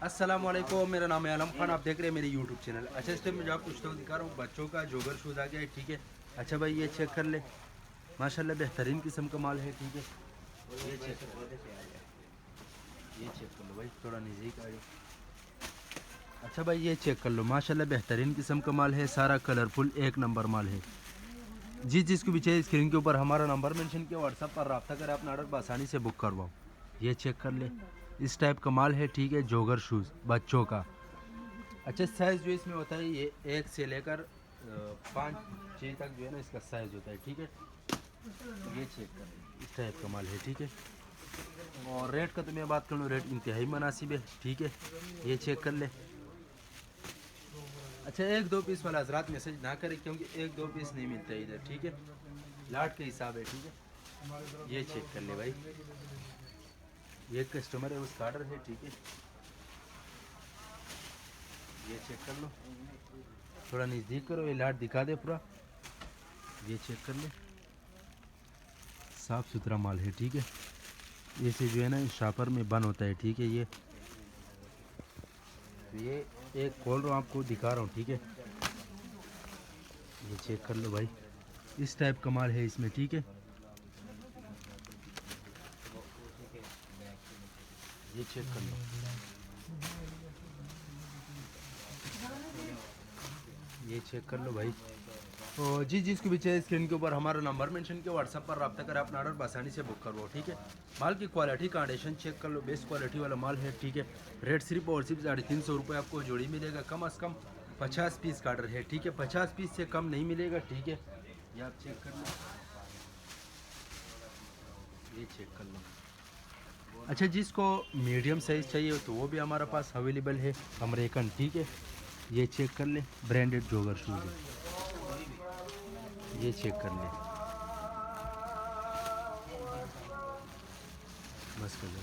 अस्सलाम वालेकुम, मेरा नाम है आलम खान। आप देख रहे हैं मेरे यूट्यूब चैनल। अच्छा, इस टाइम मैं जो आपको स्टॉक दिखा रहा हूँ बच्चों का जोगर शूज़ आ गया है, ठीक है। अच्छा भाई, ये चेक कर ले, माशाल्लाह बेहतरीन किस्म का माल है, ठीक है। ये चेक कर लो, ये चेक कर लो भाई, थोड़ा नज़दीक आ जाओ। अच्छा भाई, ये चेक कर लो, माशाल्लाह बेहतरीन किस्म का माल है, सारा कलरफुल एक नंबर माल है। जिस जिसको भी चाहिए स्क्रीन के ऊपर हमारा नंबर मेंशन किया, व्हाट्सएप पर रब्ता करें, अपना ऑर्डर आसानी से बुक करवाओ। ये चेक कर ले, इस टाइप का माल है, ठीक है। जोगर शूज़ बच्चों का। अच्छा, साइज़ जो इसमें होता है ये 1 से लेकर 5-6 तक जो है ना इसका साइज़ होता है, ठीक है। ये चेक कर ले, इस टाइप का माल है, ठीक है। और रेट का तो मैं बात कर लूँ, रेट इंतहाई मुनासिब है, ठीक है। ये चेक कर ले। अच्छा, 1-2 पीस वाला हजरात मैसेज ना करें, क्योंकि 1-2 पीस नहीं मिलता इधर, ठीक है। लाट के हिसाब है, ठीक है। ये चेक कर ले भाई, ये कस्टमर है, उसका ऑर्डर है, ठीक है। ये चेक कर लो, थोड़ा नज़दीक करो, ये लाट दिखा दे पूरा। ये चेक कर ले, साफ़ सुथरा माल है, ठीक है। ऐसे जो है ना शापर में बन होता है, ठीक है। ये एक खोल रहा हूँ, आपको दिखा रहा हूँ, ठीक है। ये चेक कर लो भाई, इस टाइप का माल है इसमें, ठीक है। ये चेक कर लो, ये चेक कर लो भाई। तो जी जिसको भी चाहिए स्क्रीन के ऊपर हमारा नंबर मेंशन किया, व्हाट्सएप पर रब्ता कर अपना ऑर्डर आसानी से बुक करवाओ, ठीक है। माल की क्वालिटी कंडीशन चेक कर लो, बेस्ट क्वालिटी वाला माल है, ठीक है। रेट सिर्फ और सिर्फ 350 रुपये आपको जोड़ी मिलेगा। कम अज़ कम 50 पीस का ऑर्डर है, ठीक है। 50 पीस से कम नहीं मिलेगा, ठीक है। ये आप चेक कर लो, ये चेक कर लो। अच्छा, जिसको मीडियम साइज़ चाहिए तो वो भी हमारे पास अवेलेबल है, अमेरिकन, ठीक है। ये चेक कर ले, ब्रांडेड जोगर शूज़ है, ये चेक कर ले, बस कर लो।